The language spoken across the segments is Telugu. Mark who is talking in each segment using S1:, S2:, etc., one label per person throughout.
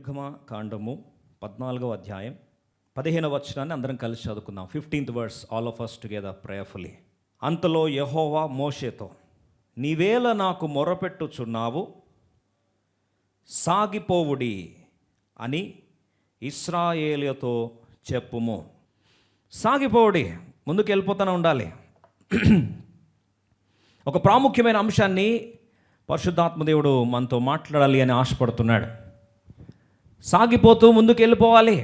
S1: నిర్గమకాండము 14వ అధ్యాయం 15వ వచనాన్ని అందరం కలిసి చదువుకుందాం. 15th verse, all of us together prayerfully. అంతలో యెహోవా మోషేతో, నీవేళ నాకు మొరపెట్టుచున్నావు, సాగిపోవుడి అని ఇశ్రాయేలుతో చెప్పుము. సాగిపోవుడి, ముందుకు వెళ్ళిపోతూనే ఉండాలి. ఒక ప్రాముఖ్యమైన అంశాన్ని పరిశుద్ధాత్మదేవుడు మనతో మాట్లాడాలి అని ఆశపడుతున్నాడు. సాగిపోతూ ముందుకు వెళ్ళిపోవాలి.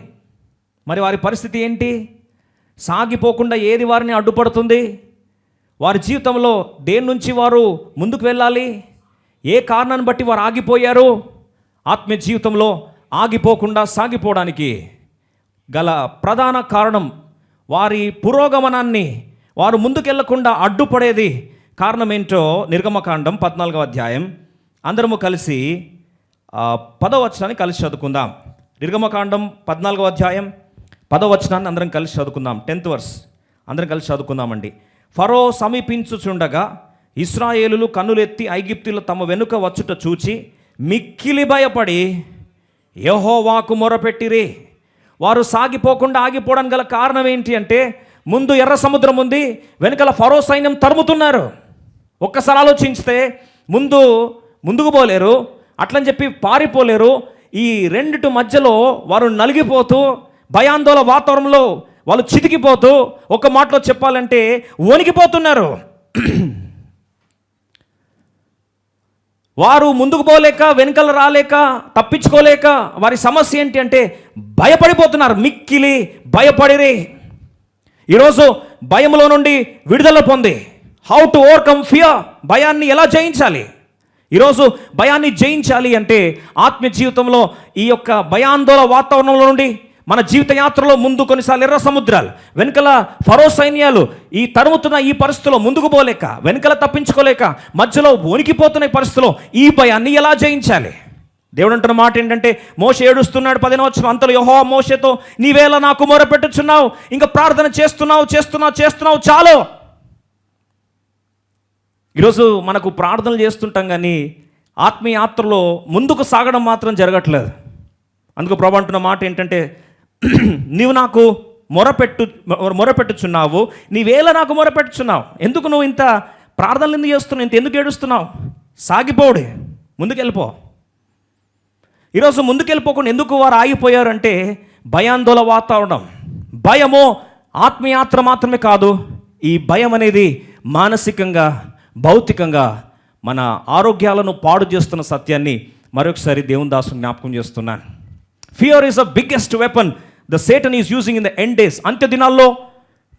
S1: మరి వారి పరిస్థితి ఏంటి? సాగిపోకుండా ఏది వారిని అడ్డుపడుతుంది? వారి జీవితంలో దేని నుంచి వారు ముందుకు వెళ్ళాలి? ఏ కారణాన్ని బట్టి వారు ఆగిపోయారు? ఆత్మీయ జీవితంలో ఆగిపోకుండా సాగిపోవడానికి గల ప్రధాన కారణం, వారి పురోగమనాన్ని వారు ముందుకెళ్లకుండా అడ్డుపడేది కారణం ఏంటో నిర్గమకాండం 14వ అధ్యాయం అందరము కలిసి 10వ వచనాన్ని కలిసి చదువుకుందాం. నిర్గమకాండం 14వ అధ్యాయం 10వ వచనాన్ని అందరం కలిసి చదువుకుందాం. 10th verse అందరం కలిసి చదువుకుందామండి. ఫరో సమీపించుచుండగా ఇశ్రాయేలులు కన్నులెత్తి ఐగుప్తీయులు తమ వెనుక వచ్చుట చూచి మిక్కిలి భయపడి యెహోవాకు మొరపెట్టిరి. వారు సాగిపోకుండా ఆగిపోవడానికి గల కారణం ఏంటి అంటే, ముందు ఎర్ర సముద్రం ఉంది, వెనుకల ఫరో సైన్యం తరుముతున్నారు. ఒక్కసారి ఆలోచిస్తే ముందుకు పోలేరు, అట్లని చెప్పి పారిపోలేరు. ఈ రెండిటి మధ్యలో వారు నలిగిపోతూ భయాందోళన వాతావరణంలో వాళ్ళు చితికిపోతూ, ఒక మాటలో చెప్పాలంటే వణికిపోతున్నారు. వారు ముందుకు పోలేక, వెనుకలు రాలేక, తప్పించుకోలేక వారి సమస్య ఏంటి అంటే భయపడిపోతున్నారు. మిక్కిలి భయపడిరి. ఈరోజు భయంలో నుండి విడుదల పొంది, హౌ టు ఓవర్కమ్ ఫియర్, భయాన్ని ఎలా జయించాలి? ఈరోజు భయాన్ని జయించాలి అంటే ఆత్మీయ జీవితంలో ఈ యొక్క భయాందోళన వాతావరణంలో నుండి మన జీవిత యాత్రలో ముందు కొన్నిసార్లు ఎర్ర సముద్రాలు, వెనుకల ఫరో సైన్యాలు ఈ తరుముతున్న ఈ పరిస్థితిలో ముందుకు పోలేక, వెనుకల తప్పించుకోలేక, మధ్యలో వణికిపోతున్న పరిస్థితిలో ఈ భయాన్ని ఎలా జయించాలి? దేవుడు అంటున్న మాట ఏంటంటే, మోషే ఏడుస్తున్నాడు. 10వ వచనం, అంతలో యెహోవా మోషేతో, నీవేళ నాకు మొరపెట్టుచున్నావు, ఇంకా ప్రార్థన చేస్తున్నావు చాలు. ఈరోజు మనకు ప్రార్థనలు చేస్తుంటాం కానీ ఆత్మీయ యాత్రలో ముందుకు సాగడం మాత్రం జరగట్లేదు. అందుకు ప్రభు అంటున్న మాట ఏంటంటే, నీవు నాకు మొరపెట్టుచున్నావు, నీవేళ నాకు మొరపెట్టుచున్నావు. ఎందుకు నువ్వు ఇంత ప్రార్థనలు ఎందుకు చేస్తున్నావు? ఎందుకు ఏడుస్తున్నావు? సాగిపోవుడే, ముందుకెళ్ళిపో. ఈరోజు ముందుకెళ్ళిపోకుండా ఎందుకు వారు ఆగిపోయారంటే భయాందోళన వాతావరణం. భయము ఆత్మయాత్ర మాత్రమే కాదు, ఈ భయం అనేది మానసికంగా, భౌతికంగా మన ఆరోగ్యాలను పాడు చేస్తున్న సత్యాన్ని మరొకసారి దేవుని దాసుని జ్ఞాపకం చేస్తున్నాను. Fear is the biggest weapon the Satan is using in the end days. అంత్య దినాల్లో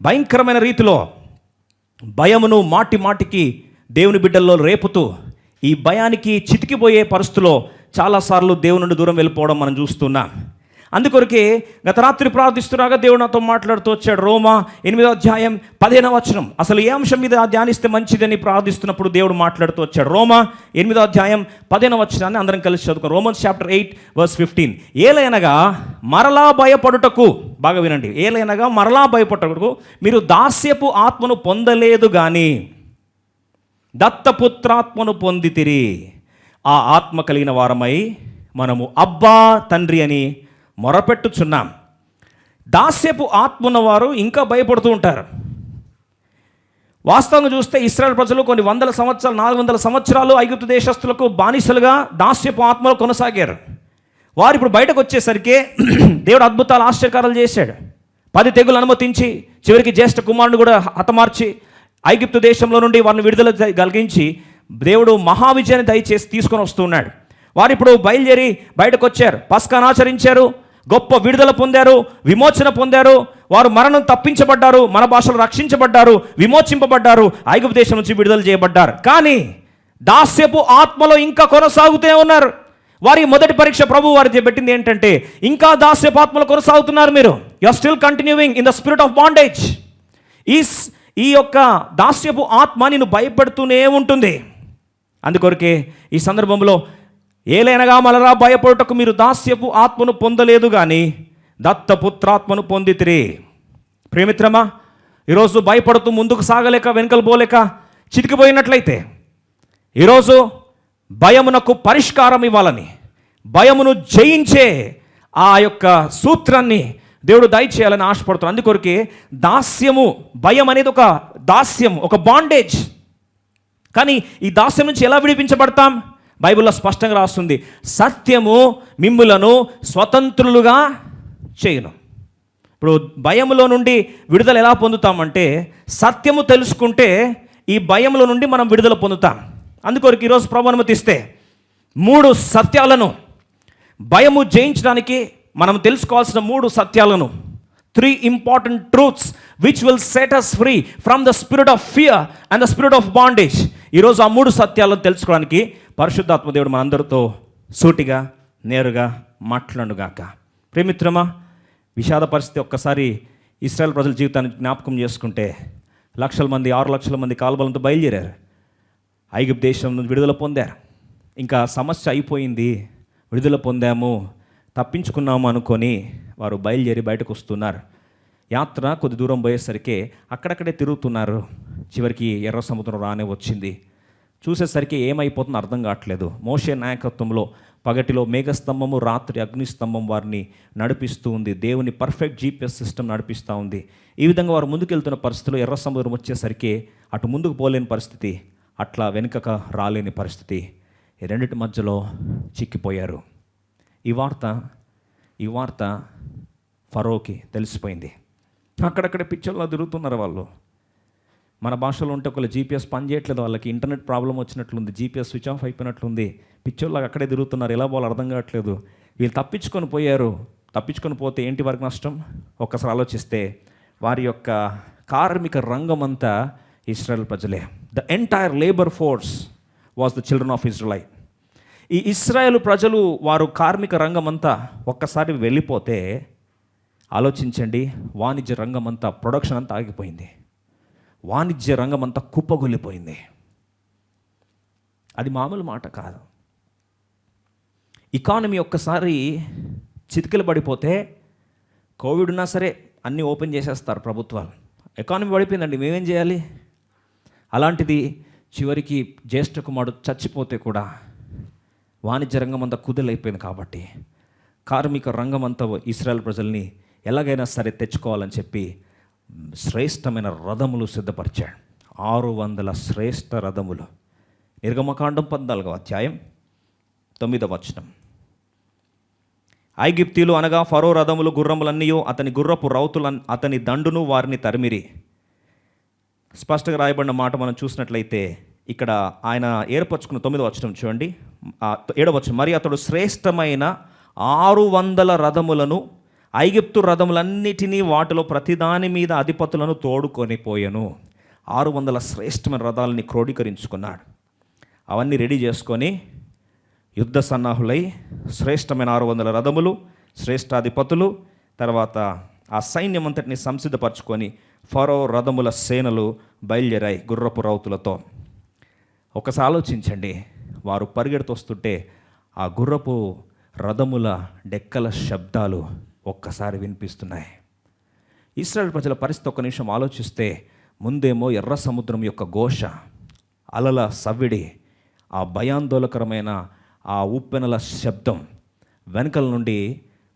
S1: భయంకరమైన రీతిలో భయమును మాటికి దేవుని బిడ్డల్లో రేపుతూ ఈ భయానికి చితికిపోయే పరిస్థితిలో చాలాసార్లు దేవుని నుండి దూరం వెళ్ళిపోవడం మనం చూస్తున్నాం. అందుకొరకే గత రాత్రి ప్రార్థిస్తున్నాగా దేవుడు నాతో మాట్లాడుతూ వచ్చాడు. రోమా 8వ అధ్యాయం 15వ వచనం, అసలు ఏ అంశం మీద ధ్యానిస్తే మంచిదని ప్రార్థిస్తున్నప్పుడు దేవుడు మాట్లాడుతూ వచ్చాడు. రోమా 8వ అధ్యాయం 15వ వచనాన్ని అందరం కలిసి చదువుకోం. Romans chapter 8 verse 15. ఏలైనగా మరలా భయపడుటకు, బాగా వినండి, ఏలైనగా మరలా భయపడుటకు మీరు దాస్యపు ఆత్మను పొందలేదు కానీ దత్తపుత్రాత్మను పొందితిరి. ఆ ఆత్మ కలిగిన వారమై మనము అబ్బా తండ్రి అని మొరపెట్టుచున్నాం. దాస్యపు ఆత్మ ఉన్నవారు ఇంకా భయపడుతూ ఉంటారు. వాస్తవంగా చూస్తే ఇశ్రాయేల్ ప్రజలు కొన్ని 100 సంవత్సరాలు, 400 సంవత్సరాలు ఐగుప్తు దేశస్తులకు బానిసలుగా దాస్యపు ఆత్మలో కొనసాగారు. వారు ఇప్పుడు బయటకు వచ్చేసరికి దేవుడు అద్భుతాలు, ఆశ్చర్యకారాలు చేశాడు. 10 తెగులు అనుమతించి చివరికి జ్యేష్ఠ కుమారుని కూడా హతమార్చి ఐగుప్తు దేశంలో నుండి వారిని విడుదల కలిగించి దేవుడు మహావిజయాన్ని దయచేసి తీసుకొని వస్తున్నాడు. వారు ఇప్పుడు బయలుదేరి బయటకు వచ్చారు, పస్కాను ఆచరించారు, గొప్ప విడుదల పొందారు, విమోచన పొందారు. వారు మరణం తప్పించబడ్డారు, మన భాషలో రక్షించబడ్డారు, విమోచింపబడ్డారు, ఐగుప్తు దేశం నుంచి విడుదల చేయబడ్డారు. కానీ దాస్యపు ఆత్మలో ఇంకా కొనసాగుతూ ఉన్నారు. వారి మొదటి పరీక్ష ప్రభు వారికి పెట్టింది ఏంటంటే, ఇంకా దాస్యపు ఆత్మలో కొనసాగుతున్నారు మీరు. You are still continuing in the spirit of bondage. ఈ యొక్క దాస్యపు ఆత్మ నిన్ను భయపెడుతూనే ఉంటుంది. అందుకొరకే ఈ సందర్భంలో ఏలైనగా మరలా భయపడుటకు మీరు దాస్యపు ఆత్మను పొందలేదు కానీ దత్తపుత్రాత్మను పొందితిరి. ప్రియమిత్రమా, ఈరోజు భయపడుతూ ముందుకు సాగలేక, వెనుకలు పోలేక చితికిపోయినట్లయితే ఈరోజు భయమునకు పరిష్కారం ఇవ్వాలని, భయమును జయించే ఆ యొక్క సూత్రాన్ని దేవుడు దయచేయాలని ఆశపడుతున్నాడు. అందుకొరకే దాస్యము, భయం అనేది ఒక దాస్యం, ఒక బాండేజ్. కానీ ఈ దాస్యం నుంచి ఎలా విడిపించబడతాం? బైబిల్లో స్పష్టంగా రాస్తుంది, సత్యము మిమ్ములను స్వతంత్రులుగా చేయును. ఇప్పుడు భయములో నుండి విడుదల ఎలా పొందుతామంటే, సత్యము తెలుసుకుంటే ఈ భయములో నుండి మనం విడుదల పొందుతాం. అందుకొరకు ఈరోజు ప్రభువు అనుమతిస్తే 3 సత్యాలను, భయము జయించడానికి మనం తెలుసుకోవాల్సిన 3 సత్యాలను, 3 important truths which will set us free from the spirit of fear and the spirit of bondage. ఈరోజు ఆ 3 సత్యాలను తెలుసుకోవడానికి పరిశుద్ధాత్మ దేవుడు మనందరితో సూటిగా నేరుగా మాట్లాడుగాక. ప్రియమిత్రమా, విషాద పరిస్థితి ఒక్కసారి ఇశ్రాయేల్ ప్రజల జీవితాన్ని జ్ఞాపకం చేసుకుంటే, 6 లక్షల మంది కాల్బలంతో బయలుదేరారు. ఐగుప్తు దేశం నుంచి విడుదల పొందారు. ఇంకా సమస్య అయిపోయింది, విడుదల పొందాము, తప్పించుకున్నాము అనుకొని వారు బయలుదేరి బయటకు వస్తున్నారు. యాత్ర కొద్ది దూరం పోయేసరికి అక్కడక్కడే తిరుగుతున్నారు. చివరికి ఎర్ర సముద్రం రానే వచ్చింది. చూసేసరికి ఏమైపోతుందో అర్థం కావట్లేదు. మోషే నాయకత్వంలో పగటిలో మేఘస్తంభము, రాత్రి అగ్నిస్తంభం వారిని నడిపిస్తూ ఉంది. దేవుని పర్ఫెక్ట్ GPS సిస్టమ్ నడిపిస్తూ ఉంది. ఈ విధంగా వారు ముందుకెళ్తున్న పరిస్థితిలో ఎర్ర సముద్రం వచ్చేసరికి అటు ముందుకు పోలేని పరిస్థితి, అట్లా వెనుకక రాలేని పరిస్థితి. ఈ రెండింటి మధ్యలో చిక్కిపోయారు. ఈ వార్త ఫరోకి తెలిసిపోయింది. అక్కడక్కడే పిక్చర్లో తిరుగుతున్నారు వాళ్ళు. మన భాషలో ఉంటే ఒకళ్ళు GPS పని చేయట్లేదు, వాళ్ళకి ఇంటర్నెట్ ప్రాబ్లం వచ్చినట్లుంది, GPS స్విచ్ ఆఫ్ అయిపోయినట్లుంది. పిక్చర్లాగా అక్కడే తిరుగుతున్నారు, ఎలా పోవాలో అర్థం కావట్లేదు. వీళ్ళు తప్పించుకొని పోయారు. తప్పించుకొని పోతే ఏంటి వారికి నష్టం? ఒక్కసారి ఆలోచిస్తే వారి యొక్క కార్మిక రంగం అంతా ఇశ్రాయేల్ ప్రజలే. The entire labour force was the children of Israel. ఈ ఇశ్రాయేల్ ప్రజలు, వారు కార్మిక రంగం అంతా ఒక్కసారి వెళ్ళిపోతే ఆలోచించండి, వాణిజ్య రంగం అంతా, ప్రొడక్షన్ అంతా ఆగిపోయింది. వాణిజ్య రంగం అంతా కుప్పగొల్లిపోయింది. అది మామూలు మాట కాదు. ఎకానమీ ఒక్కసారి చితికిలు పడిపోతే, కోవిడ్ ఉన్నా సరే అన్నీ ఓపెన్ చేసేస్తారు ప్రభుత్వాలు. ఎకానమీ పడిపోయిందండి, మేమేం చేయాలి? అలాంటిది చివరికి జ్యేష్ఠ కుమారుడు చచ్చిపోతే కూడా వాణిజ్య రంగం అంతా కుదులైపోయింది. కాబట్టి కార్మిక రంగం అంతా ఇశ్రాయేల్ ప్రజల్ని ఎలాగైనా సరే తెచ్చుకోవాలని చెప్పి శ్రేష్టమైన రథములు సిద్ధపరిచాడు. 600 శ్రేష్ఠ రథములు. నిర్గమకాండం 14వ అధ్యాయం 9వ వచనం. ఐగుప్తీయులు అనగా ఫరో రథములు, గుర్రములన్నయో అతని గుర్రపు రౌతులు అతని దండును వారిని తరిమిరి. స్పష్టంగా రాయబడిన మాట మనం చూసినట్లయితే ఇక్కడ ఆయన ఏర్పరచుకున్న 9వ వచనం చూడండి, 7వ వచనం. మరి అతడు శ్రేష్టమైన 600 రథములను, ఐగుప్తు రథములన్నిటినీ, వాటిలో ప్రతిదాని మీద అధిపతులను తోడుకొని పోయెను. 600 శ్రేష్టమైన రథాలని క్రోడీకరించుకున్నాడు. అవన్నీ రెడీ చేసుకొని యుద్ధ సన్నాహులై శ్రేష్టమైన 600 రథములు, శ్రేష్టాధిపతులు, తర్వాత ఆ సైన్యం అంతటిని సంసిద్ధపరచుకొని ఫరో రథముల సేనలు బయలుదేరాయి గుర్రపు రౌతులతో. ఒకసారి ఆలోచించండి, వారు పరిగెడుతూ వస్తుంటే ఆ గుర్రపు రథముల డెక్కల శబ్దాలు ఒక్కసారి వినిపిస్తున్నాయి. ఇశ్రాయేల్ ప్రజల పరిస్థితి ఒక్క నిమిషం ఆలోచిస్తే, ముందేమో ఎర్ర సముద్రం యొక్క ఘోష, అలల సవ్విడి, ఆ భయాందోళకరమైన ఆ ఉప్పెనల శబ్దం, వెనకల నుండి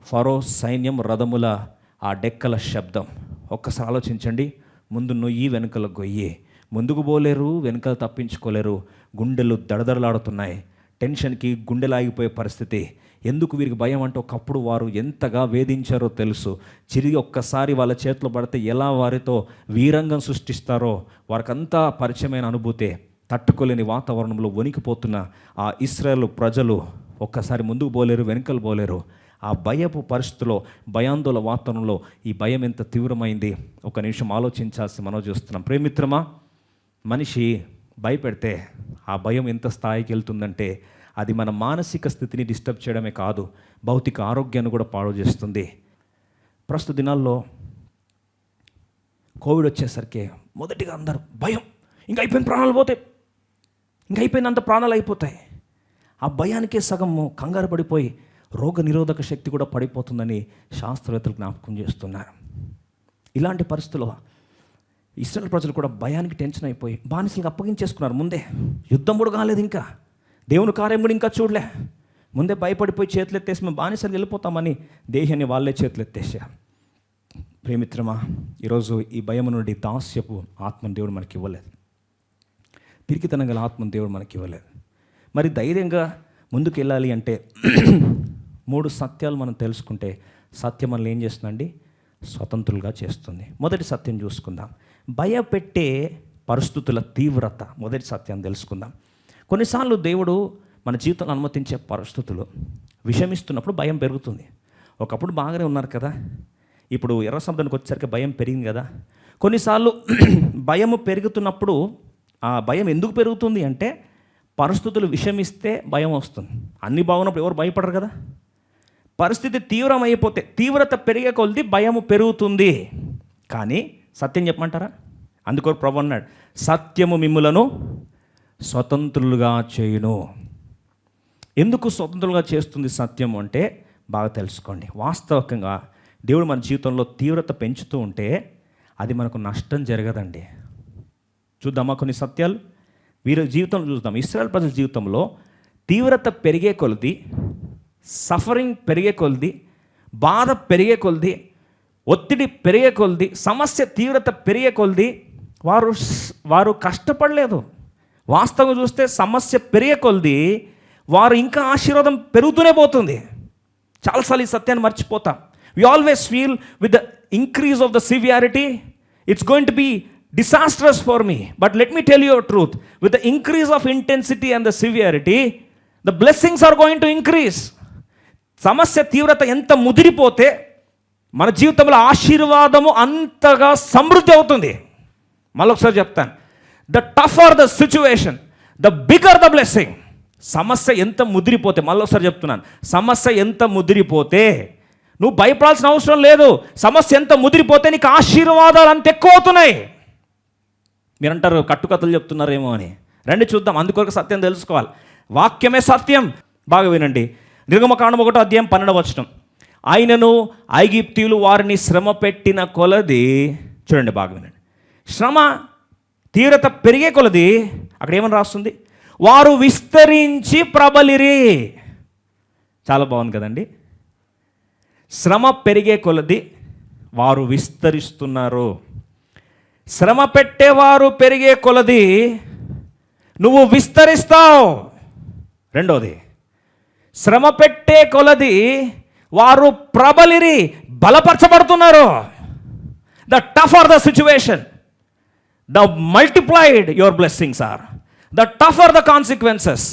S1: ఫరో సైన్యం రథముల ఆ డెక్కల శబ్దం. ఒక్కసారి ఆలోచించండి, ముందు నొయ్యి వెనుకల గొయ్యి, ముందుకు పోలేరు, వెనుకలు తప్పించుకోలేరు. గుండెలు దడదడలాడుతున్నాయి. టెన్షన్కి గుండెలాగిపోయే పరిస్థితి. ఎందుకు వీరికి భయం అంటే, ఒకప్పుడు వారు ఎంతగా వేధించారో తెలుసు. చిరిగి ఒక్కసారి వాళ్ళ చేతిలో పడితే ఎలా వారితో వీరంగం సృష్టిస్తారో వారికంతా పరిచయమైన అనుభూతే. తట్టుకోలేని వాతావరణంలో వణికిపోతున్న ఆ ఇశ్రాయేలు ప్రజలు ఒక్కసారి ముందుకు పోలేరు, వెనుకలు పోలేరు. ఆ భయపు పరిస్థితిలో, భయాందోళన వాతావరణంలో ఈ భయం ఎంత తీవ్రమైంది ఒక నిమిషం ఆలోచించాల్సి మనం చూస్తున్నాం. ప్రేమిత్రమా, మనిషి భయపెడితే ఆ భయం ఎంత స్థాయికి వెళ్తుందంటే, అది మన మానసిక స్థితిని డిస్టర్బ్ చేయడమే కాదు, భౌతిక ఆరోగ్యాన్ని కూడా పాడు చేస్తుంది. ప్రస్తుత దినాల్లో కోవిడ్ వచ్చేసరికి మొదటిగా అందరూ భయం, ఇంకా అయిపోయిన ప్రాణాలు పోతాయి, ఇంకా అయిపోయినంత ప్రాణాలు అయిపోతాయి. ఆ భయానికే సగం కంగారు పడిపోయి రోగ నిరోధక శక్తి కూడా పడిపోతుందని శాస్త్రవేత్తలు జ్ఞాపకం చేస్తున్నారు. ఇలాంటి పరిస్థితుల్లో ఇశ్రాయేల్ ప్రజలు కూడా భయానికి టెన్షన్ అయిపోయి బానిసలకు అప్పగించేసుకున్నారు. ముందే యుద్ధం కూడా కాలేదు, ఇంకా దేవుని కార్యం కూడా ఇంకా చూడలే. ముందే భయపడిపోయి చేతులు ఎత్తేసి మేము బానిసలు వెళ్ళిపోతామని దేహాన్ని వాళ్ళే చేతులు ఎత్తేసారు. ప్రేమిత్రమా, ఈరోజు ఈ భయము నుండి దాస్యపు ఆత్మను దేవుడు మనకి ఇవ్వలేదు. పిరికితనం గల ఆత్మను దేవుడు మనకి ఇవ్వలేదు. మరి ధైర్యంగా ముందుకు వెళ్ళాలి అంటే 3 సత్యాలు మనం తెలుసుకుంటే సత్యం మనల్ని ఏం చేస్తుందండి? స్వతంత్రులుగా చేస్తుంది. మొదటి సత్యం చూసుకుందాం. భయపెట్టే పరిస్థితుల తీవ్రత. మొదటి సత్యాన్ని తెలుసుకుందాం. కొన్నిసార్లు దేవుడు మన జీవితంలో అనుమతించే పరిస్థితులు విషమిస్తున్నప్పుడు భయం పెరుగుతుంది. ఒకప్పుడు బాగానే ఉన్నారు కదా, ఇప్పుడు ఎర్ర సముద్రానికి వచ్చేసరికి భయం పెరిగింది కదా. కొన్నిసార్లు భయము పెరుగుతున్నప్పుడు ఆ భయం ఎందుకు పెరుగుతుంది అంటే పరిస్థితులు విషమిస్తే భయం వస్తుంది. అన్ని బాగున్నప్పుడు ఎవరు భయపడరు కదా. పరిస్థితి తీవ్రమైపోతే, తీవ్రత పెరిగే కొలది భయము పెరుగుతుంది. కానీ సత్యం చెప్పమంటారా? అందుకో ప్రభు అన్నాడు, సత్యము మిమ్ములను స్వతంత్రులుగా చేయును. ఎందుకు స్వతంత్రులుగా చేస్తుంది సత్యము అంటే బాగా తెలుసుకోండి. వాస్తవికంగా దేవుడు మన జీవితంలో తీవ్రత పెంచుతూ ఉంటే అది మనకు నష్టం జరగదండి. చూద్దామా కొన్ని సత్యాలు? వీరి జీవితంలో చూద్దాం. ఇశ్రాయేల్ ప్రజల జీవితంలో తీవ్రత పెరిగే కొలది, సఫరింగ్ పెరిగే కొలది, బాధ పెరిగే కొలది, ఒత్తిడి పెరిగే కొలది, సమస్య తీవ్రత పెరిగే కొలది వారు కష్టపడలేదు. వాస్తవంగా చూస్తే సమస్య పెరిగే కొలది వారు ఇంకా ఆశీర్వాదం పెరుగుతూనే పోతుంది. చాలాసార్లు ఈ సత్యాన్ని మర్చిపోతాం. We always feel with the increase of the severity, it's going to be disastrous for me. But let me tell you a truth. With the increase of intensity and the severity, the blessings are going to increase. సమస్య తీవ్రత ఎంత ముదిరిపోతే మన జీవితంలో ఆశీర్వాదము అంతగా సమృద్ధి అవుతుంది. మళ్ళొకసారి చెప్తాను. The tougher the situation, the bigger the blessing. సమస్య ఎంత ముదిరిపోతే, మళ్ళొకసారి చెప్తున్నాను, సమస్య ఎంత ముదిరిపోతే నువ్వు భయపడాల్సిన అవసరం లేదు. సమస్య ఎంత ముదిరిపోతే నీకు ఆశీర్వాదాలు అంత ఎక్కువ అవుతున్నాయి. మీరంటారు కట్టుకథలు చెప్తున్నారేమో అని. రండి చూద్దాం. అందుకొరకు సత్యం తెలుసుకోవాలి. వాక్యమే సత్యం. బాగా వినండి. నిర్గమకాండం 1:12 ఆయనను ఐగుప్తీయులు వారిని శ్రమ పెట్టిన కొలది, చూడండి బాగా వినండి, శ్రమ తీవ్రత పెరిగే కొలది అక్కడ ఏమని రాస్తుంది? వారు విస్తరించి ప్రబలిరి. చాలా బాగుంది కదండి. శ్రమ పెరిగే కొలది వారు విస్తరిస్తున్నారు. శ్రమ పెట్టేవారు పెరిగే కొలది నువ్వు విస్తరిస్తావు. రెండోది, శ్రమ పెట్టే కొలది వారు ప్రబలిరి, బలపరచబడుతున్నారు. The tougher the situation, the multiplied your blessings are. The tougher the consequences,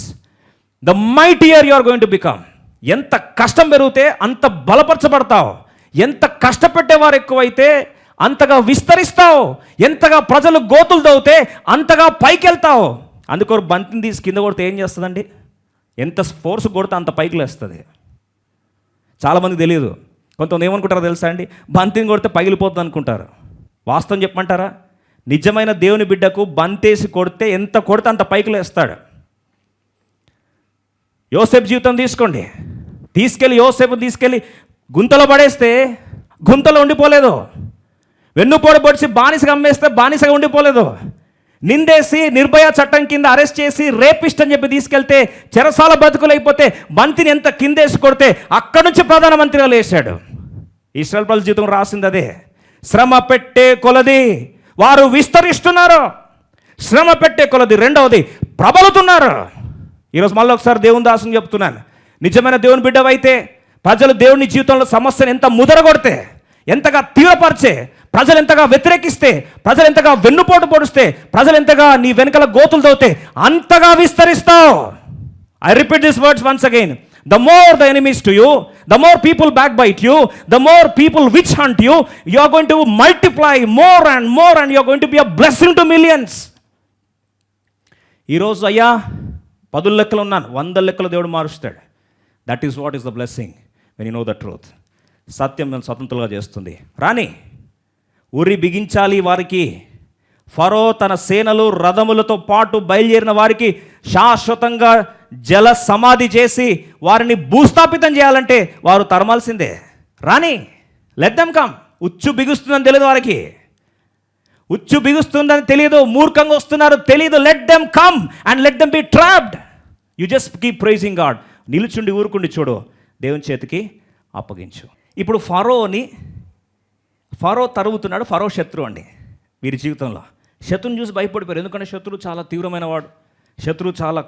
S1: the mightier you are going to become. ఎంత కష్టం పెరిగితే అంత బలపరచబడతావు. ఎంత కష్టపెట్టేవారు ఎక్కువైతే అంతగా విస్తరిస్తావు. ఎంతగా ప్రజలు గోతులు తవ్వుతే అంతగా పైకి వెళ్తావు. అందుకో బంతిని తీసి కింద కొడితే ఏం చేస్తుందండి? ఎంత ఫోర్స్ కొడితే అంత పైకి లేస్తుంది. చాలామందికి తెలియదు. కొంతమంది ఏమనుకుంటారో తెలుసా అండి? బంతిని కొడితే పగిలిపోతుంది అనుకుంటారు. వాస్తవం చెప్పమంటారా? నిజమైన దేవుని బిడ్డకు బంతేసి కొడితే ఎంత కొడితే అంత పైకి లేస్తాడు. యోసేపు జీవితం తీసుకోండి. యోసేపు తీసుకెళ్ళి గుంతలో పడేస్తే గుంతలో ఉండిపోలేదు. వెన్నుపోటు పొడిచి బానిసగా అమ్మేస్తే బానిసగా ఉండిపోలేదు. నిందేసి నిర్భయ చట్టం కింద అరెస్ట్ చేసి రేపిస్ట్ అని చెప్పి తీసుకెళ్తే చెరసాల బతుకులైపోతే బంతిని ఎంత కిందేసి కొడితే అక్కడి నుంచి ప్రధానమంత్రిగా లేచాడు. ఇశ్రాయేల్ ప్రజల జీవితం రాసింది అదే. శ్రమ పెట్టే కొలది వారు విస్తరిస్తున్నారు. శ్రమ పెట్టే కొలది రెండవది ప్రబలుతున్నారు. ఈరోజు మళ్ళీ ఒకసారి దేవుని దాసుని చెప్తున్నాను. నిజమైన దేవుని బిడ్డవైతే ప్రజలు దేవుని జీవితంలో సమస్యను ఎంత ముదరగొడితే, ఎంతగా తీవ్రపరిచే, ప్రజలు ఎంతగా వ్యతిరేకిస్తే, ప్రజలు ఎంతగా వెన్నుపోటు పొడిస్తే, ప్రజలు ఎంతగా నీ వెనకల గోతులు తవ్వుతే అంతగా విస్తరిస్తావు. I repeat this words once again. The more the enemies to you, the more people backbite you, the more people witch hunt you, you are going to multiply more and more and you are going to be a blessing to millions. ఈరోజు అయ్యా 10 లెక్కలు ఉన్నాను, 100 లెక్కలు దేవుడు మారుస్తాడు. That is what is the blessing when you know the truth. సత్యం నన్ను స్వతంత్రంగా చేస్తుంది. రాని ఉరి బిగించాలి వారికి. ఫరో తన సేనలు రథములతో పాటు బయలుదేరిన వారికి శాశ్వతంగా జల సమాధి చేసి వారిని భూస్థాపితం చేయాలంటే వారు తరమాల్సిందే. రాని, లెట్ దెమ్ కమ్. ఉచ్చు బిగుస్తుందని తెలియదు వారికి, ఉచ్చు బిగుస్తుందని తెలియదు, మూర్ఖంగా వస్తున్నారు తెలియదు. Let them come and let them be trapped. You just keep praising God. నిలుచుండి ఊరుకుండి చూడు, దేవుని చేతికి అప్పగించు. ఇప్పుడు ఫరో తరుగుతున్నాడు. ఫరో శత్రువు అండి వీరి జీవితంలో. శత్రువుని చూసి భయపడిపోయారు. ఎందుకంటే శత్రువు చాలా తీవ్రమైన వాడు, శత్రువు చాలా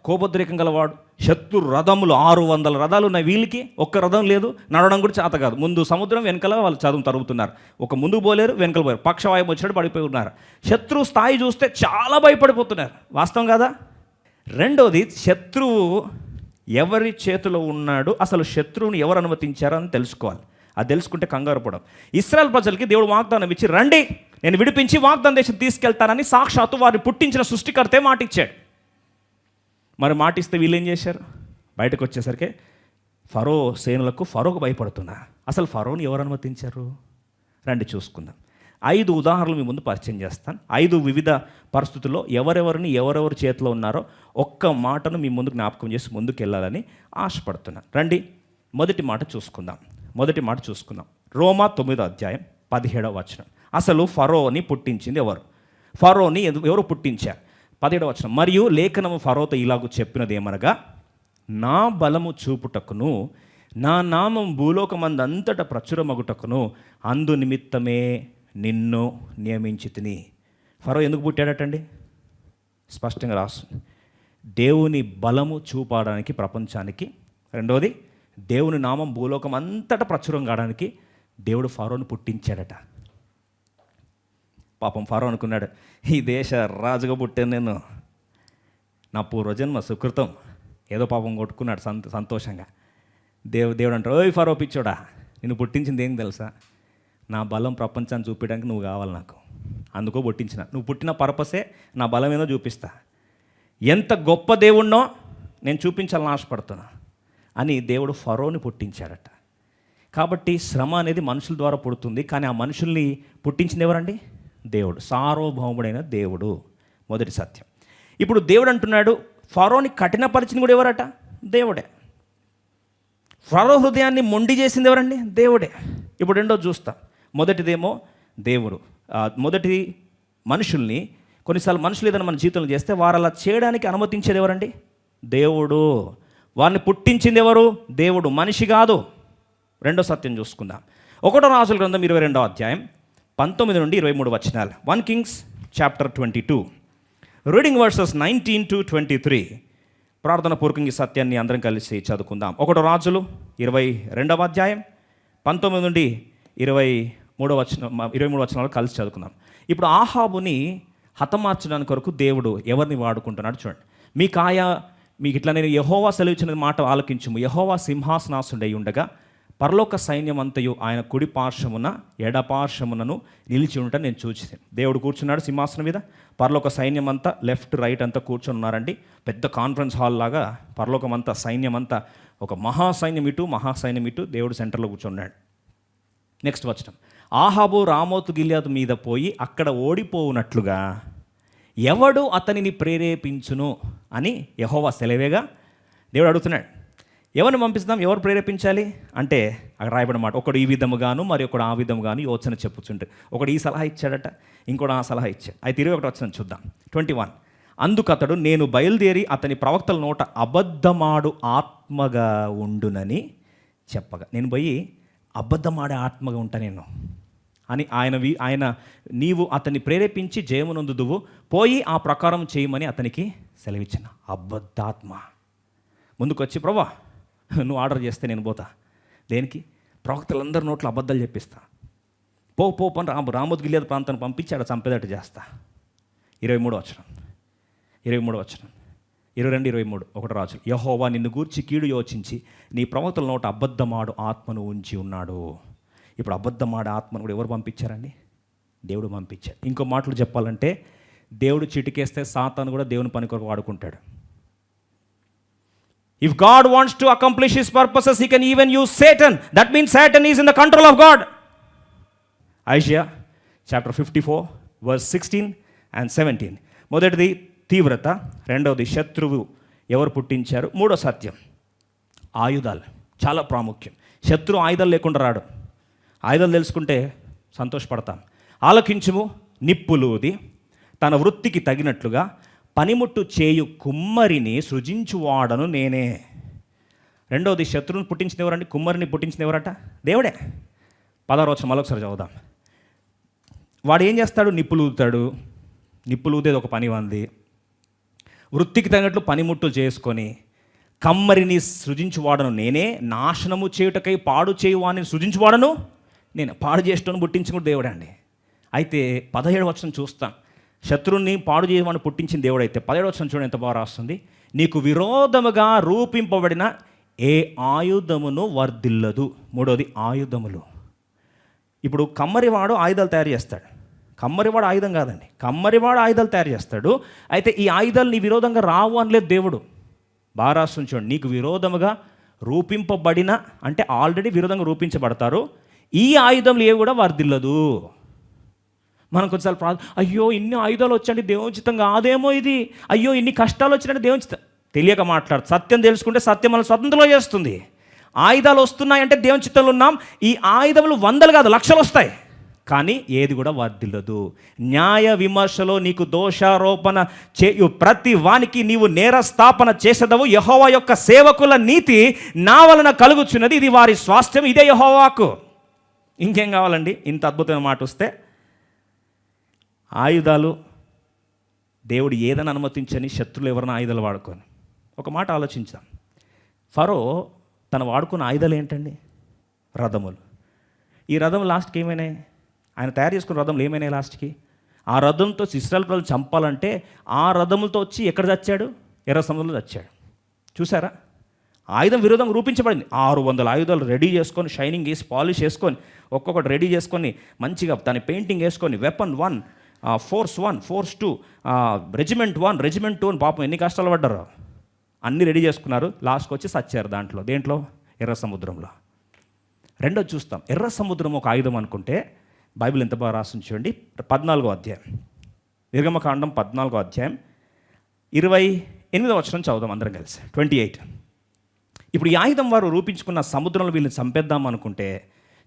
S1: కోపోద్రేకం గలవాడు. శత్రు రథములు 600 రథాలు ఉన్నాయి, వీళ్ళకి ఒక్క రథం లేదు, నడవడం కూడా చేత కాదు. ముందు సముద్రం, వెనకాల వాళ్ళు చదువు తరుగుతున్నారు. ఒక ముందుకు పోలేరు, వెనకలు పోయారు, పక్షవాయువు వచ్చినట్టు పడిపోయి ఉన్నారు. శత్రువు స్థాయి చూస్తే చాలా భయపడిపోతున్నారు. వాస్తవం కదా. రెండోది, శత్రువు ఎవరి చేతిలో ఉన్నాడు, అసలు శత్రువుని ఎవరు అనుమతించారో అని తెలుసుకోవాలి. అది తెలుసుకుంటే కంగారు పడం. ఇశ్రాయేల్ ప్రజలకి దేవుడు వాగ్దానం ఇచ్చి, రండి నేను విడిపించి వాగ్దాన దేశం తీసుకెళ్తానని సాక్షాత్తు వారిని పుట్టించిన సృష్టికర్తే మాట ఇచ్చాడు. మరి మాట ఇస్తే వీళ్ళు ఏం చేశారు? బయటకు వచ్చేసరికి ఫరో సేనలకు ఫరోకు భయపడుతున్నా. అసలు ఫరోని ఎవరు అనుమతించారు? రండి చూసుకుందాం. 5 ఉదాహరణలు మీ ముందు పరిచయం చేస్తాను. 5 వివిధ పరిస్థితుల్లో ఎవరెవరు చేతిలో ఉన్నారో ఒక్క మాటను మీ ముందు జ్ఞాపకం చేసి ముందుకు వెళ్ళాలని ఆశపడుతున్నాను. రండి మొదటి మాట చూసుకుందాం. రోమా 9వ అధ్యాయం 17వ వచనం. అసలు ఫరోని పుట్టించింది ఎవరు? ఫరోని ఎవరు పుట్టించారు? 17వ వచనం. మరియు లేఖనము ఫరోతో ఇలాగూ చెప్పినది ఏమనగా, నా బలము చూపుటకును నా నామం భూలోకమందంతట ప్రచురమగుటకును అందు నిమిత్తమే నిన్ను నియమించి తిని. ఫరో ఎందుకు పుట్టాడటండి? స్పష్టంగా రాస్తుంది. దేవుని బలము చూపడానికి ప్రపంచానికి. రెండవది, దేవుని నామం భూలోకం అంతటా ప్రచురం కావడానికి దేవుడు ఫరోను పుట్టించాడట. పాపం ఫరో అనుకున్నాడు, ఈ దేశ రాజుగా పుట్టాను నేను, నా పూర్వజన్మ సుకృతం, ఏదో పాపం కొట్టుకున్నాడు సంతోషంగా. దేవుడు అంటాడు, ఓయ్ ఫరో పిచ్చోడా, నిన్ను పుట్టించింది ఏం తెలుసా? నా బలం ప్రపంచాన్ని చూపించడానికి నువ్వు కావాలి నాకు, అందుకో పుట్టించిన. నువ్వు పుట్టిన పర్పసే నా బలం ఏదో చూపిస్తా, ఎంత గొప్ప దేవుణ్ణో నేను చూపించాలని ఆశపడుతున్నా అని దేవుడు ఫరోని పుట్టించాడట. కాబట్టి శ్రమ అనేది మనుషుల ద్వారా పుడుతుంది, కానీ ఆ మనుషుల్ని పుట్టించింది ఎవరండి? దేవుడు, సార్వభౌముడైన దేవుడు. మొదటి సత్యం. ఇప్పుడు దేవుడు అంటున్నాడు, ఫరోని కఠినపరిచింది కూడా ఎవరట? దేవుడే. ఫరో హృదయాన్ని మొండి చేసింది ఎవరండి? దేవుడే. ఇప్పుడు రెండో చూస్తాం. మొదటిదేమో దేవుడు. మొదటి మనుషుల్ని, కొన్నిసార్లు మనుషులు ఏదైనా మన జీవితంలో చేస్తే వారు అలా చేయడానికి అనుమతించేది ఎవరండి? దేవుడు. వారిని పుట్టించింది ఎవరు? దేవుడు, మనిషి కాదు. రెండో సత్యం చూసుకుందాం. 1 రాజుల గ్రంథం 22వ అధ్యాయం 19 నుండి 23 వచనాలు. 1 Kings chapter 22 reading versus 19 to 23. ప్రార్థన పూర్వకంగా ఈ సత్యాన్ని అందరం కలిసి చదువుకుందాం. 1 రాజులు 22వ అధ్యాయం 19 నుండి 23 వచనాలు కలిసి చదువుకుందాం. ఇప్పుడు ఆహాబుని హతమార్చడానికి కొరకు దేవుడు ఎవరిని వాడుకుంటున్నాడు చూడండి. మీకు ఇట్లా నేను యెహోవా సెలవిచ్చిన మాట ఆలకించుము. యెహోవా సింహాసనాసుడై ఉండగా పరలోక సైన్యం అంతయు ఆయన కుడి పార్శ్వమున ఎడపార్శ్వమునను నిలిచి ఉండటం నేను చూసి. దేవుడు కూర్చున్నాడు సింహాసనం మీద, పరలోక సైన్యం అంతా లెఫ్ట్ రైట్ అంతా కూర్చొని ఉన్నారండి. పెద్ద కాన్ఫరెన్స్ హాల్ లాగా పరలోకం అంతా, సైన్యం అంతా, ఒక మహాసైన్యం ఇటు, దేవుడు సెంటర్లో కూర్చున్నాడు. నెక్స్ట్ వచనం. ఆహాబు రామోతు గిల్యాదు మీద పోయి అక్కడ ఓడిపోవునట్లుగా ఎవడు అతనిని ప్రేరేపించును అని యెహోవా సెలవేగా దేవుడు అడుగుతున్నాడు. ఎవరిని పంపిస్తాం? ఎవరు ప్రేరేపించాలి అంటే అక్కడ రాయబడిన మాట, ఒకడు ఈ విధముగాను మరి ఒకడు ఆ విధముగాను యోచన చెప్పుచుంటే, ఒకడు ఈ సలహా ఇచ్చాడట, ఇంకోటి ఆ సలహా ఇచ్చాడు. అయితే 21 వచనం చూద్దాం. 21. అందుకు అతడు, నేను బయలుదేరి అతని ప్రవక్తల నోట అబద్ధమాడు ఆత్మగా ఉండునని చెప్పగా, నేను పోయి అబద్ధమాడే ఆత్మగా ఉంటా నేను అని ఆయన నీవు అతన్ని ప్రేరేపించి జయమునందుదువు, పోయి ఆ ప్రకారం చేయమని అతనికి సెలవిచ్చిన. అబద్ధాత్మ ముందుకొచ్చి, ప్రభా నువ్వు ఆర్డర్ చేస్తే నేను పోతా. దేనికి? ప్రవక్తలందరి నోట్లో అబద్ధాలు చెప్పిస్తా. పో పని రామోతు గిల్యాదు ప్రాంతాన్ని పంపించి ఆడ చంపేదట్టు చేస్తా. 23 వచనం 22, 23. 1 రాజులు. యెహోవా నిన్ను గూర్చి కీడు యోచించి నీ ప్రవక్తల నోట అబద్ధమాడు ఆత్మను ఉంచి ఉన్నాడు. ఇప్పుడు అబద్ధమాడే ఆత్మను కూడా ఎవరు పంపించారండి? దేవుడు పంపించాడు. ఇంకో మాటలు చెప్పాలంటే, దేవుడు చిటికేస్తే సాతాను కూడా దేవుని పని కొరకు వాడుకుంటాడు. If God wants to accomplish his purposes, he can even use Satan. That means Satan is in the control of God. Isaiah chapter 54 verse 16 and 17. మొదటిది తీవ్రత, రెండవది శత్రువు ఎవరు పుట్టించారు, మూడో సత్యం ఆయుధాలు. చాలా ప్రాముఖ్యం. శత్రువు ఆయుధాలు లేకుండా రాడు. ఆయుధాలు తెలుసుకుంటే సంతోషపడతాం. ఆలకించుము, నిప్పులూది తన వృత్తికి తగినట్లుగా పనిముట్టు చేయు కుమ్మరిని సృజించువాడను నేనే. రెండవది, శత్రువుని పుట్టించిన ఎవరండి? కుమ్మరిని పుట్టించిన ఎవరట? దేవుడే. 16వ వచనం మరొకసారి చదువుదాం. వాడు ఏం చేస్తాడు? నిప్పులు ఊదుతాడు. నిప్పులు ఊదేది ఒక పని ఉంది. వృత్తికి తగినట్లు పనిముట్లు చేసుకొని, కమ్మరిని సృజించువాడను నేనే, నాశనము చేయుటకై పాడు చేయువాడిని సృజించువాడను నేను. పాడు చేసేటోని పుట్టించుకుని దేవుడే అండి. అయితే 17వ వచనం చూస్తాం. శత్రువుని పాడు చేయవాడిని పుట్టించిన దేవుడైతే 17వ వచనం చూడండి ఎంత బాగా రాస్తుంది. నీకు విరోధముగా రూపింపబడిన ఏ ఆయుధమును వర్ధిల్లదు. మూడోది, ఆయుధములు. ఇప్పుడు కమ్మరివాడు ఆయుధాలు తయారు చేస్తాడు. కమ్మరివాడు ఆయుధం కాదండి, కమ్మరివాడు ఆయుధాలు తయారు చేస్తాడు. అయితే ఈ ఆయుధాలు నీ విరోధంగా రావు అనలేదు దేవుడు. బాగా రాస్తుంది చూడండి. నీకు విరోధముగా రూపింపబడిన అంటే ఆల్రెడీ విరోధంగా రూపించబడతారు. ఈ ఆయుధములు ఏవి కూడా వర్ధిల్లదు. మనం కొన్నిసార్లు అయ్యో ఇన్ని ఆయుధాలు వచ్చాయండి, దేవుచితం కాదేమో ఇది, అయ్యో ఇన్ని కష్టాలు వచ్చినట్టు దేవుచితం. తెలియక మాట్లాడు. సత్యం తెలుసుకుంటే సత్యం మనం స్వతంత్రంలో చేస్తుంది. ఆయుధాలు వస్తున్నాయంటే దేవుని చిత్తంలో ఉన్నాం. ఈ ఆయుధములు వందలు కాదు లక్షలు వస్తాయి, కానీ ఏది కూడా వర్ధిల్లదు. న్యాయ విమర్శలో నీకు దోషారోపణ చేయు ప్రతి వానికి నీవు నేరస్థాపన చేసేదవు. యెహోవా యొక్క సేవకుల నీతి నా వలన కలుగుచున్నది, ఇది వారి స్వాస్థ్యం, ఇదే యెహోవాకు. ఇంకేం కావాలండి? ఇంత అద్భుతమైన మాట వస్తే ఆయుధాలు దేవుడు ఏదని అనుమతించని శత్రులు ఎవరైనా ఆయుధాలు వాడుకొని. ఒక మాట ఆలోచించాం. ఫరో తను వాడుకున్న ఆయుధాలు ఏంటండి? రథములు. ఈ రథం లాస్ట్కి ఏమైనాయి? ఆయన తయారు చేసుకున్న రథములు ఏమైనాయి లాస్ట్కి? ఆ రథంతో ఇశ్రాయేలు ప్రజలు చంపాలంటే ఆ రథములతో వచ్చి ఎక్కడ చచ్చాడు? ఎర్ర సముద్రంలో చచ్చాడు. చూసారా? ఆయుధం విరోధంగా రూపించబడింది. 600 ఆయుధాలు రెడీ చేసుకొని, షైనింగ్ వేసి, పాలిష్ చేసుకొని, ఒక్కొక్కటి రెడీ చేసుకొని, మంచిగా దాని పెయింటింగ్ వేసుకొని, weapon 1, force 1, force 2, regiment 1, regiment 2 అని పాపం ఎన్ని కష్టాలు పడ్డారు. అన్నీ రెడీ చేసుకున్నారు. లాస్ట్కి వచ్చి సచ్చారు. దేంట్లో? ఎర్ర సముద్రంలో. రెండోది చూస్తాం. ఎర్ర సముద్రం ఒక ఆయుధం అనుకుంటే బైబిల్ ఎంత బాగా రాసింది చూడండి. 14వ అధ్యాయం, నిర్గమకాండం 14వ అధ్యాయం 28వ వచనం చదువుదాం అందరం కలిసి. 28. ఇప్పుడు ఈ ఆయుధం వారు రూపించుకున్న సముద్రంలో వీళ్ళని చంపేద్దాం అనుకుంటే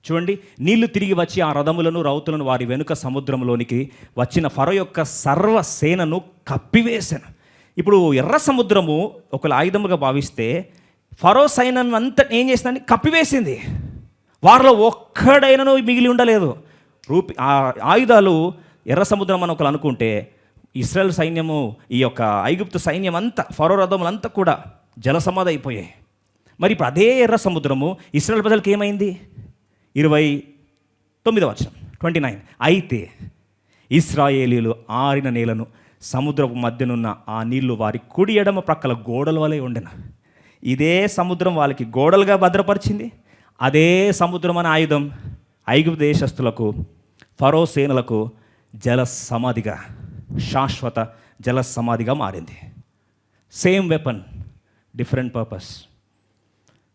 S1: చూడండి, నీళ్లు తిరిగి వచ్చి ఆ రథములను రౌతులను వారి వెనుక సముద్రంలోనికి వచ్చిన ఫరో యొక్క సర్వసేనను కప్పివేశాను. ఇప్పుడు ఎర్ర సముద్రము ఒక ఆయుధముగా భావిస్తే ఫరో సైన్యం అంతా ఏం చేసిందని కప్పివేసింది. వారిలో ఒక్కడైనను మిగిలి ఉండలేదు. ఆ ఆయుధాలు ఎర్ర సముద్రం అని ఒకరు అనుకుంటే ఇశ్రాయేల్ సైన్యము, ఈ యొక్క ఐగుప్తు సైన్యం అంతా, ఫరో రథములంతా కూడా జలసమాధి అయిపోయాయి. మరి ఇప్పుడు అదే ఎర్ర సముద్రము ఇశ్రాయేల్ ప్రజలకు ఏమైంది? 29వ వచనం 29. అయితే ఇశ్రాయేలీలు ఆరిన నేలను, సముద్రపు మధ్యనున్న ఆ నీళ్లు వారి కుడి ఎడమ ప్రక్కల గోడల వలె ఉండెను. ఇదే సముద్రం వాళ్ళకి గోడలుగా భద్రపరిచింది. అదే సముద్రం అనే ఆయుధం ఐగుప్తు దేశస్తులకు, ఫరో సేనలకు జల సమాధిగా, శాశ్వత జల సమాధిగా మారింది. Same weapon, different purpose.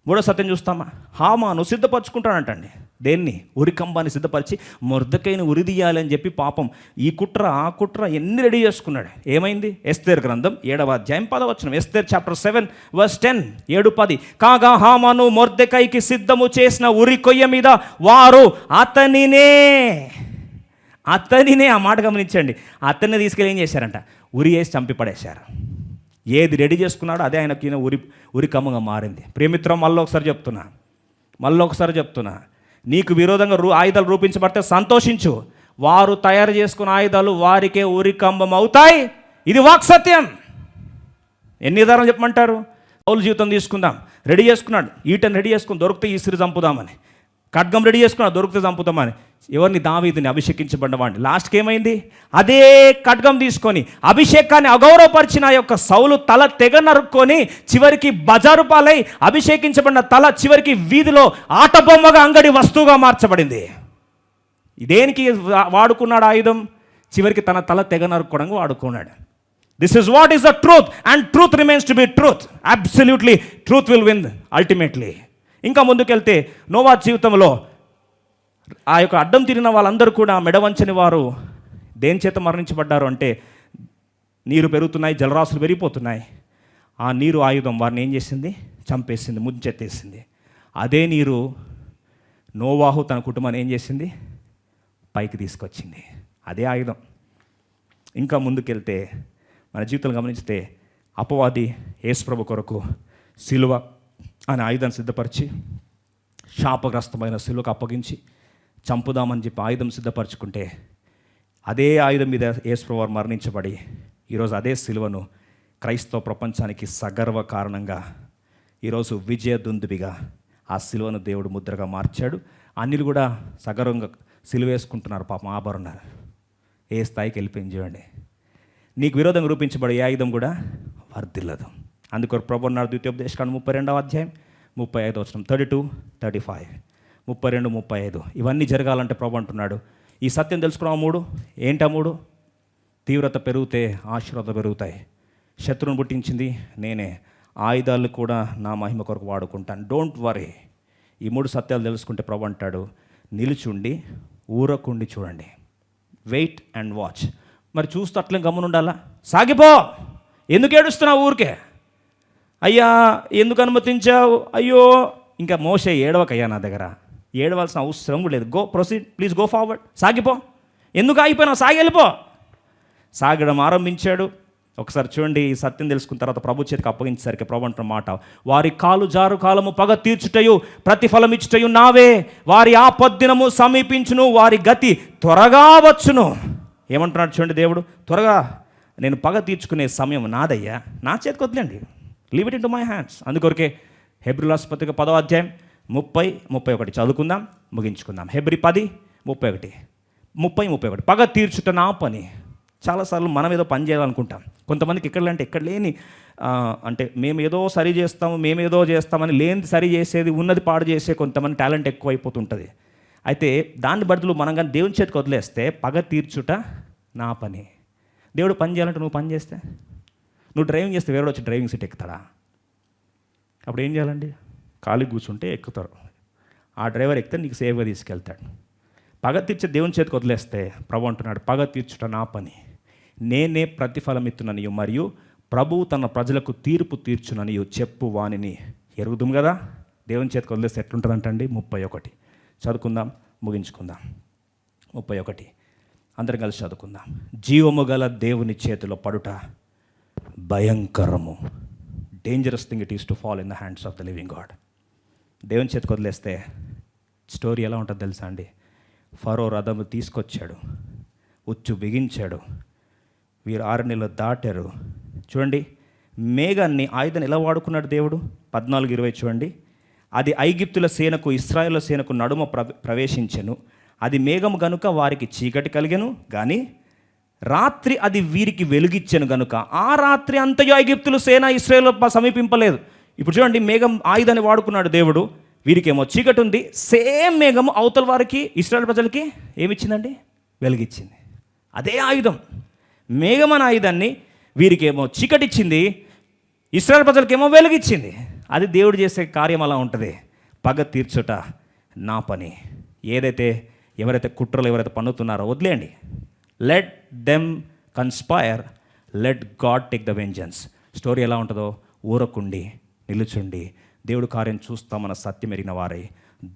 S1: మూడో సత్యం చూస్తామా? హామాను సిద్ధపరచుకుంటాడంటండి. దేన్ని? ఉరికంబాన్ని సిద్ధపరిచి మొర్దెకైని ఉరిదీయాలని చెప్పి పాపం ఈ కుట్ర ఆ కుట్ర ఎన్ని రెడీ చేసుకున్నాడు. ఏమైంది? ఎస్తేర్ గ్రంథం 7వ అధ్యాయం 10వ వచనం. Esther chapter 7 verse 10, 7-10. కాగా హామాను మొర్దెకైకి సిద్ధము చేసిన ఉరి కొయ్య మీద వారు అతనినే, ఆ మాట గమనించండి, అతన్ని తీసుకెళ్ళి ఏం చేశారంట? ఉరి వేసి చంపి పడేశారు. ఏది రెడీ చేసుకున్నాడో అదే ఆయనకి ఉరికమ్మగా మారింది. ప్రియమిత్రం, మళ్ళీ ఒకసారి చెప్తున్నా, నీకు విరోధంగా ఆయుధాలు రూపించబడితే సంతోషించు. వారు తయారు చేసుకున్న ఆయుధాలు వారికే ఉరికంబం అవుతాయి. ఇది వాక్సత్యం. ఎన్ని ఉదాహరణలు చెప్పమంటారు? పౌలు జీవితం తీసుకుందాం. రెడీ చేసుకున్నాడు, ఈటని రెడీ చేసుకుని దొరికితే ఈసిరి చంపుదామని, ఖడ్గం రెడీ చేసుకున్నాడు, దొరికితే చంపుదామని. ఎవరిని? దావీదుని, అభిషేకించబడ్డవాడిని. లాస్ట్కి ఏమైంది? అదే ఖడ్గం తీసుకొని అభిషేకాన్ని అగౌరవపరిచిన యొక్క సౌలు తల తెగ నరుక్కొని చివరికి బజారు పాలై అభిషేకించబడిన తల చివరికి వీధిలో ఆటబొమ్మగా, అంగడి వస్తువుగా మార్చబడింది. దేనికి వాడుకున్నాడు ఆయుధం? చివరికి తన తల తెగ నరుక్కోవడానికి వాడుకున్నాడు. This is what is the truth, and truth remains to be truth. Absolutely truth will win ultimately. ఇంకా ముందుకెళ్తే నోవా జీవితంలో ఆ యొక్క అడ్డం తిరిగిన వాళ్ళందరూ కూడా మెడవంచని వారు దేని చేత మరణించబడ్డారు అంటే, నీరు పెరుగుతున్నాయి, జలరాశులు పెరిగిపోతున్నాయి. ఆ నీరు ఆయుధం వారిని ఏం చేసింది? చంపేసింది, ముంచెత్తేసింది. అదే నీరు నోవాహు తన కుటుంబాన్ని ఏం చేసింది? పైకి తీసుకొచ్చింది. అదే ఆయుధం. ఇంకా ముందుకెళ్తే మన జీవితంలో గమనిస్తే అపవాది యేసుప్రభు కొరకు సిలువ ఆయన ఆయుధాన్ని సిద్ధపరిచి శాపగ్రస్తమైన శిలువకు అప్పగించి చంపుదామని చెప్పి ఆయుధం సిద్ధపరచుకుంటే అదే ఆయుధం మీద యేసుప్రభువారు మరణించబడి ఈరోజు అదే శిలువను క్రైస్తవ ప్రపంచానికి సగర్వ కారణంగా ఈరోజు విజయదుందుబిగా ఆ శిలువను దేవుడు ముద్రగా మార్చాడు. అన్యులు కూడా సగర్వంగా సిలువ వేసుకుంటున్నారు పాపం ఆభరణాలు. ఏ స్థాయికి వెళ్ళిపోయింది చూడండి. నీకు విరోధంగా రూపించబడే ఏ ఆయుధం కూడా వర్ధిల్లదు. అందుకొరకు ప్రభు అన్నాడు ద్వితీయోపదేశకాండం 32వ అధ్యాయం 35వ వచనం, 32, 35, 32, 35 ఇవన్నీ జరగాలంటే ప్రభు అంటున్నాడు ఈ సత్యం తెలుసుకున్నావు. 3 ఏంటా 3? తీవ్రత పెరిగితే ఆశీర్వాదాలు పెరుగుతాయి. శత్రువును పుట్టించింది నేనే, ఆయుధాలు కూడా నా మహిమ కొరకు వాడుకుంటాను. Don't worry. ఈ 3 సత్యాలు తెలుసుకుంటే ప్రభు అంటాడు నిలుచుండి ఊరకుండి చూడండి. Wait and watch. మరి చూస్తూ అట్లే గమ్మునుండాలా? సాగిపో. ఎందుకు ఏడుస్తున్నావు ఊరికే? అయ్యా ఎందుకు అనుమతించావు? అయ్యో ఇంకా మోసే ఏడవకయ్యా నా దగ్గర. ఏడవలసిన అవసరం కూడా లేదు. Go proceed, please go forward. సాగిపో. ఎందుకు ఆగిపోయినావు? సాగి వెళ్ళిపో. సాగడం ఆరంభించాడు. ఒకసారి చూడండి, ఈ సత్యం తెలుసుకున్న తర్వాత ప్రభు చేతికి అప్పగించేసరికి ప్రభు అంటున్న మాట, వారి కాలు జారు కాలము పగ తీర్చుటయు ప్రతిఫలం ఇచ్చుటయు నావే, వారి ఆపద్దినము సమీపించును, వారి గతి త్వరగా వచ్చును. ఏమంటున్నాడు చూడండి దేవుడు, త్వరగా నేను పగ తీర్చుకునే సమయం నాదయ్యా, నా చేతికి వదిలేండి. Leave it in to my hands. అందుకొరకే హెబ్రీయుల పత్రిక 10వ అధ్యాయం 30, 31 చదువుకుందాం, ముగించుకుందాం. హెబ్రీ 10, 31, 30, 31. పగ తీర్చుట నా పని. చాలాసార్లు మనం ఏదో పని చేయాలనుకుంటాం. కొంతమందికి ఎక్కడ లేని అంటే మేము ఏదో సరి చేస్తాము, మేమేదో చేస్తామని లేనిది సరి చేసేది, ఉన్నది పాడు చేసే కొంతమంది టాలెంట్ ఎక్కువ అయిపోతుంటుంది. అయితే దాని బదులు మనం కానీ దేవుని చేతికి వదిలేస్తే పగ తీర్చుట నా పని. దేవుడు పని చేయాలంటే నువ్వు పని చేస్తే, నువ్వు డ్రైవింగ్ చేస్తే వేరే వచ్చి డ్రైవింగ్ సీట్ ఎక్కుతాడా? అప్పుడు ఏం చేయాలండి? ఖాళీ కూర్చుంటే ఎక్కుతారు. ఆ డ్రైవర్ ఎక్కితే నీకు సేఫ్గా తీసుకెళ్తాడు. పగ తీర్చే దేవుని చేతికి వదిలేస్తే ప్రభు అంటున్నాడు పగ తీర్చుట నా పని, నేనే ప్రతిఫలం ఇత్తుననియు మరియు ప్రభువు తన ప్రజలకు తీర్పు తీర్చుననియు చెప్పు వానిని ఎరుగుదుము కదా. దేవుని చేతికి వదిలేస్తే ఎట్లుంటుందంటండి? 31 చదువుకుందాం, ముగించుకుందాం. 31 అందరం కలిసి చదువుకుందాం. జీవము గల దేవుని చేతిలో పడుట భయంకరము. Dangerous thing it is to fall in the hands of the living God. దేవుని చేతికి వదిలేస్తే స్టోరీ ఎలా ఉంటుందో తెలుసా అండి? ఫరో రథము తీసుకొచ్చాడు, ఉచ్చు బిగించాడు, వీరు 6 నెలలు దాటారు. చూడండి, మేఘాన్ని ఆయుధాన్ని ఎలా వాడుకున్నాడు దేవుడు? 14:20 చూడండి. అది ఐగుప్తుల సేనకు ఇశ్రాయేలు సేనకు నడుమ ప్రవేశించెను. అది మేఘము గనుక వారికి చీకటి కలిగెను, కానీ రాత్రి అది వీరికి వెలుగిచ్చెను గనుక ఆ రాత్రి అంతయో ఐగుప్తుల సేన ఇశ్రాయేలు సమీపింపలేదు. ఇప్పుడు చూడండి, మేఘం ఆయుధాన్ని వాడుకున్నాడు దేవుడు. వీరికేమో చీకటి ఉంది. సేమ్ మేఘము అవతల వారికి ఇశ్రాయేలు ప్రజలకి ఏమిచ్చిందండి? వెలుగిచ్చింది. అదే ఆయుధం, మేఘం అనే ఆయుధాన్ని వీరికేమో చీకటి ఇచ్చింది, ఇశ్రాయేలు ప్రజలకేమో వెలుగిచ్చింది. అది దేవుడు చేసే కార్యం అలా ఉంటుంది. పగ తీర్చుట నా పని. ఎవరైతే కుట్రలు ఎవరైతే పన్నుతున్నారో వదిలేయండి. Let them conspire, let God take the vengeance. Story ఎలా ఉంటుందో ఊరకుండి నిలుచుండి దేవుడు కార్యం చూస్తామన్న సత్యం ఎరిగిన వారై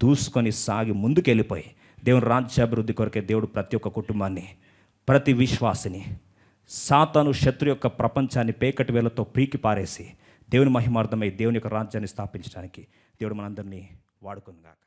S1: దూసుకొని సాగి ముందుకెళ్ళిపోయి దేవుని రాజ్యాభివృద్ధి కొరకే దేవుడు ప్రతి ఒక్క కుటుంబాన్ని, ప్రతి విశ్వాసిని, సాతాను శత్రు యొక్క ప్రపంచాన్ని పేకటి వేలతో పీకి పారేసి దేవుని మహిమార్థమై దేవుని యొక్క రాజ్యాన్ని స్థాపించడానికి దేవుడు మనందరినీ వాడుకుందాక.